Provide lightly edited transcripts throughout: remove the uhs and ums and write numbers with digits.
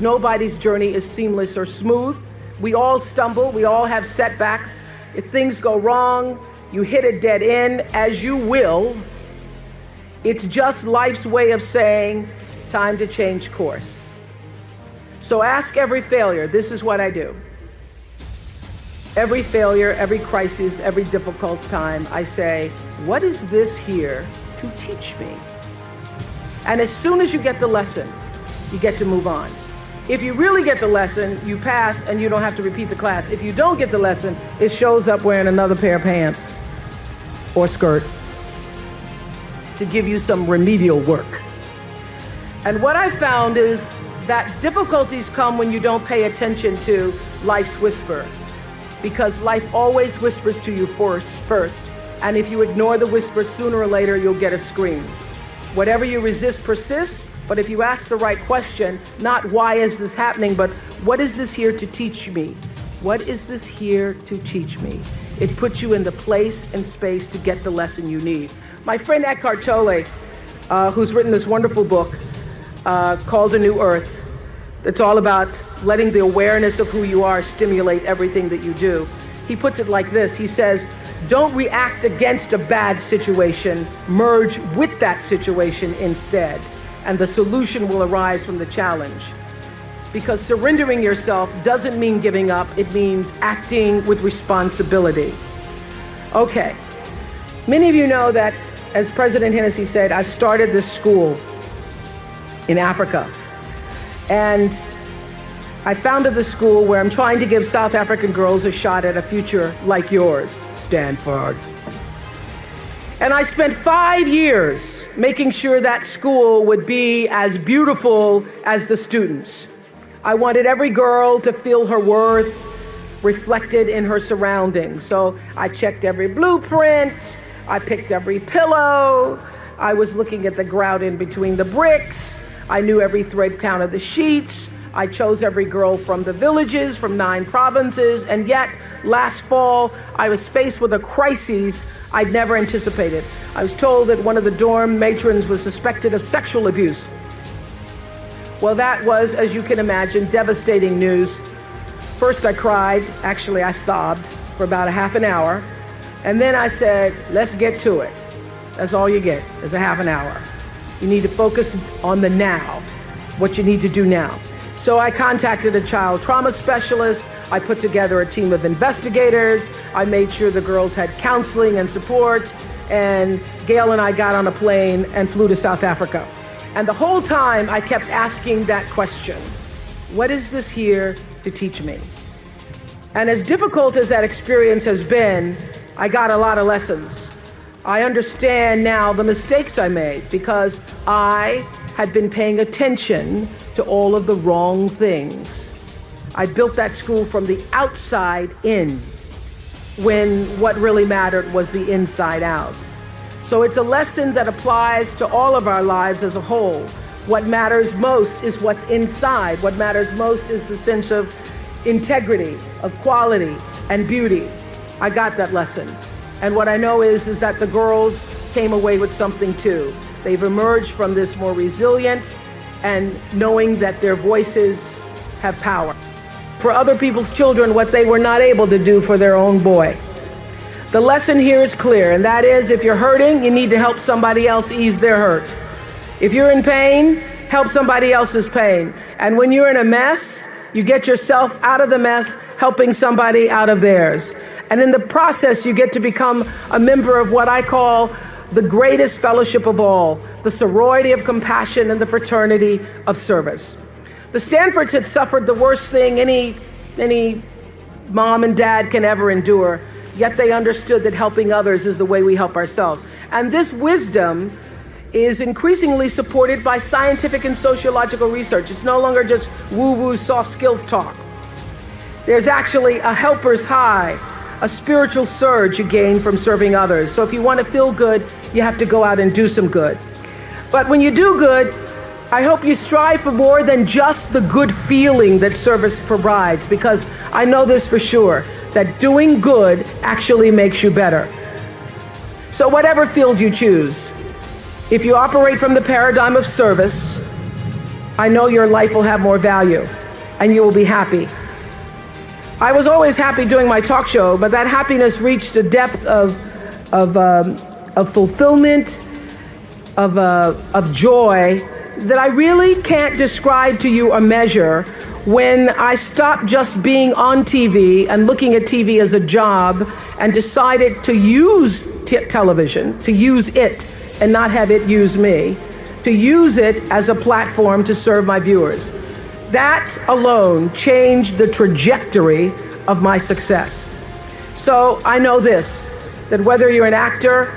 Nobody's journey is seamless or smooth. We all stumble, we all have setbacks. If things go wrong, you hit a dead end, as you will. It's just life's way of saying, time to change course. So ask every failure. This is what I do. Every failure, every crisis, every difficult time, I say, what is this here to teach me? And as soon as you get the lesson, you get to move on. If you really get the lesson, you pass and you don't have to repeat the class. If you don't get the lesson, it shows up wearing another pair of pants or skirt to give you some remedial work. And what I found is that difficulties come when you don't pay attention to life's whisper, because life always whispers to you first. And if you ignore the whisper, sooner or later, you'll get a scream. Whatever you resist persists, but if you ask the right question, not why is this happening, but what is this here to teach me? What is this here to teach me? It puts you in the place and space to get the lesson you need. My friend Eckhart Tolle, who's written this wonderful book called A New Earth, it's all about letting the awareness of who you are stimulate everything that you do. He puts it like this. He says, don't react against a bad situation, merge with that situation instead, and the solution will arise from the challenge. Because surrendering yourself doesn't mean giving up, it means acting with responsibility. Okay, many of you know that, as President Hennessy said, I started this school in Africa. And I founded the school where I'm trying to give South African girls a shot at a future like yours, Stanford. And I spent 5 years making sure that school would be as beautiful as the students. I wanted every girl to feel her worth reflected in her surroundings. So I checked every blueprint, I picked every pillow, I was looking at the grout in between the bricks, I knew every thread count of the sheets, I chose every girl from the villages, from 9 provinces, and yet last fall I was faced with a crisis I'd never anticipated. I was told that one of the dorm matrons was suspected of sexual abuse. Well, that was, as you can imagine, devastating news. First I cried, actually I sobbed for about a half an hour, and then I said, let's get to it. That's all you get, is a half an hour. You need to focus on the now, what you need to do now. So I contacted a child trauma specialist, I put together a team of investigators, I made sure the girls had counseling and support, and Gail and I got on a plane and flew to South Africa. And the whole time I kept asking that question, what is this here to teach me? And as difficult as that experience has been, I got a lot of lessons. I understand now the mistakes I made because I had been paying attention to all of the wrong things. I built that school from the outside in, when what really mattered was the inside out. So it's a lesson that applies to all of our lives as a whole. What matters most is what's inside. What matters most is the sense of integrity, of quality, and beauty. I got that lesson. And what I know is that the girls came away with something too. They've emerged from this more resilient and knowing that their voices have power. For other people's children, what they were not able to do for their own boy. The lesson here is clear, and that is, if you're hurting, you need to help somebody else ease their hurt. If you're in pain, help somebody else's pain. And when you're in a mess, you get yourself out of the mess, helping somebody out of theirs. And in the process, you get to become a member of what I call the greatest fellowship of all, the sorority of compassion and the fraternity of service. The Stanfords had suffered the worst thing any mom and dad can ever endure, yet they understood that helping others is the way we help ourselves. And this wisdom is increasingly supported by scientific and sociological research. It's no longer just woo-woo soft skills talk. There's actually a helper's high, a spiritual surge you gain from serving others. So if you want to feel good, you have to go out and do some good. But when you do good, I hope you strive for more than just the good feeling that service provides, because I know this for sure, that doing good actually makes you better. So whatever field you choose, if you operate from the paradigm of service, I know your life will have more value and you will be happy. I was always happy doing my talk show, but that happiness reached a depth of fulfillment, of joy that I really can't describe to you or measure when I stopped just being on TV and looking at TV as a job and decided to use television, to use it and not have it use me, to use it as a platform to serve my viewers. That alone changed the trajectory of my success. So I know this, that whether you're an actor,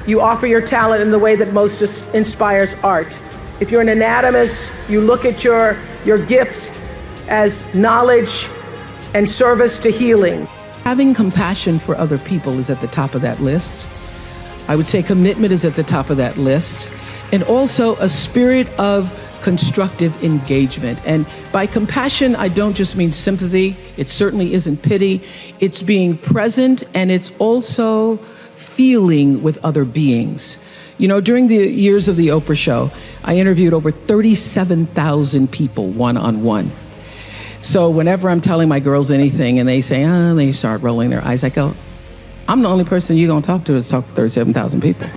you offer your talent in the way that most inspires art. If you're an anatomist, you look at your gift as knowledge and service to healing. Having compassion for other people is at the top of that list. I would say commitment is at the top of that list. And also a spirit of constructive engagement. And by compassion, I don't just mean sympathy. It certainly isn't pity. It's being present, and it's also feeling with other beings. You know, during the years of the Oprah show, I interviewed over 37,000 people one-on-one. So whenever I'm telling my girls anything and they say, they start rolling their eyes, I go, I'm the only person you're gonna talk to is talk to 37,000 people.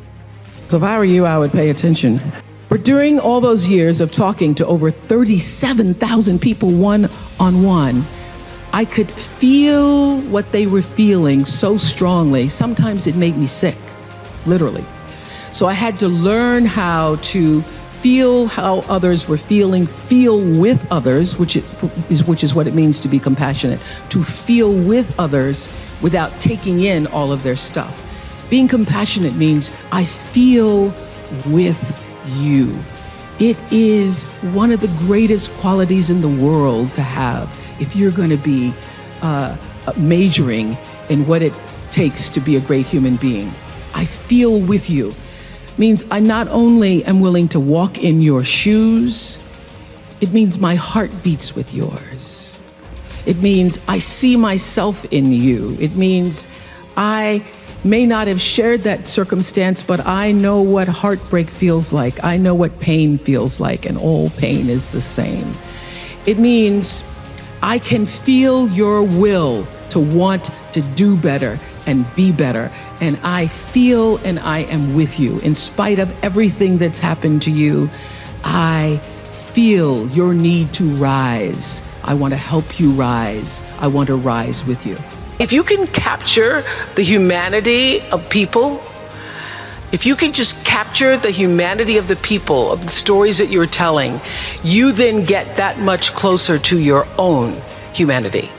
So if I were you, I would pay attention. But during all those years of talking to over 37,000 people one-on-one, I could feel what they were feeling so strongly. Sometimes it made me sick, literally. So I had to learn how to feel how others were feeling, feel with others, which is what it means to be compassionate, to feel with others without taking in all of their stuff. Being compassionate means I feel with you. It is one of the greatest qualities in the world to have if you're going to be majoring in what it takes to be a great human being. I feel with you. Means I not only am willing to walk in your shoes, it means my heart beats with yours. It means I see myself in you. It means I may not have shared that circumstance, but I know what heartbreak feels like. I know what pain feels like, and all pain is the same. It means I can feel your will to want to do better and be better. And I feel and I am with you. In spite of everything that's happened to you, I feel your need to rise. I want to help you rise. I want to rise with you. If you can capture the humanity of people, if you can just capture the humanity of the people, of the stories that you're telling, you then get that much closer to your own humanity.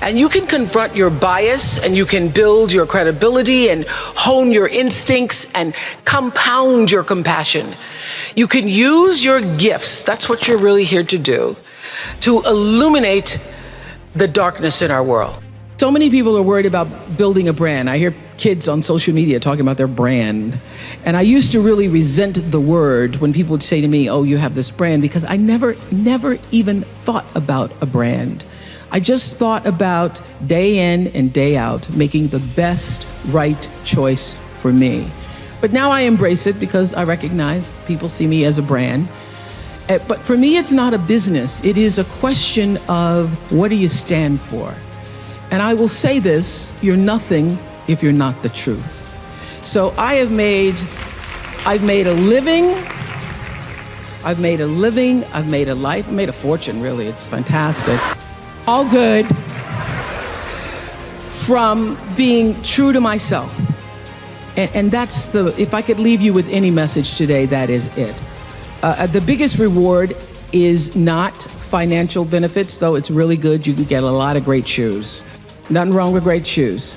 And you can confront your bias, and you can build your credibility and hone your instincts and compound your compassion. You can use your gifts, that's what you're really here to do, to illuminate the darkness in our world. So many people are worried about building a brand. I hear kids on social media talking about their brand. And I used to really resent the word when people would say to me, oh, you have this brand, because I never even thought about a brand. I just thought about day in and day out, making the best right choice for me. But now I embrace it because I recognize people see me as a brand. But for me, it's not a business. It is a question of what do you stand for? And I will say this, you're nothing if you're not the truth. So I've made a living, I've made a life, I've made a fortune, really. It's fantastic. All good from being true to myself. And that's if I could leave you with any message today, that is it. The biggest reward is not financial benefits, though it's really good. You can get a lot of great shoes. Nothing wrong with great shoes.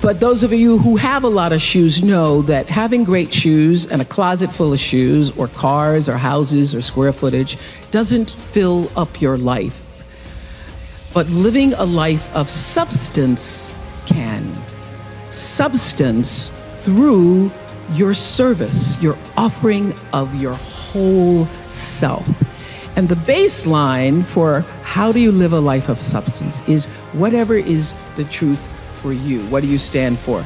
But those of you who have a lot of shoes know that having great shoes and a closet full of shoes or cars or houses or square footage doesn't fill up your life. But living a life of substance can. Substance through your service, your offering of your whole self. And the baseline for how do you live a life of substance is whatever is the truth for you. What do you stand for?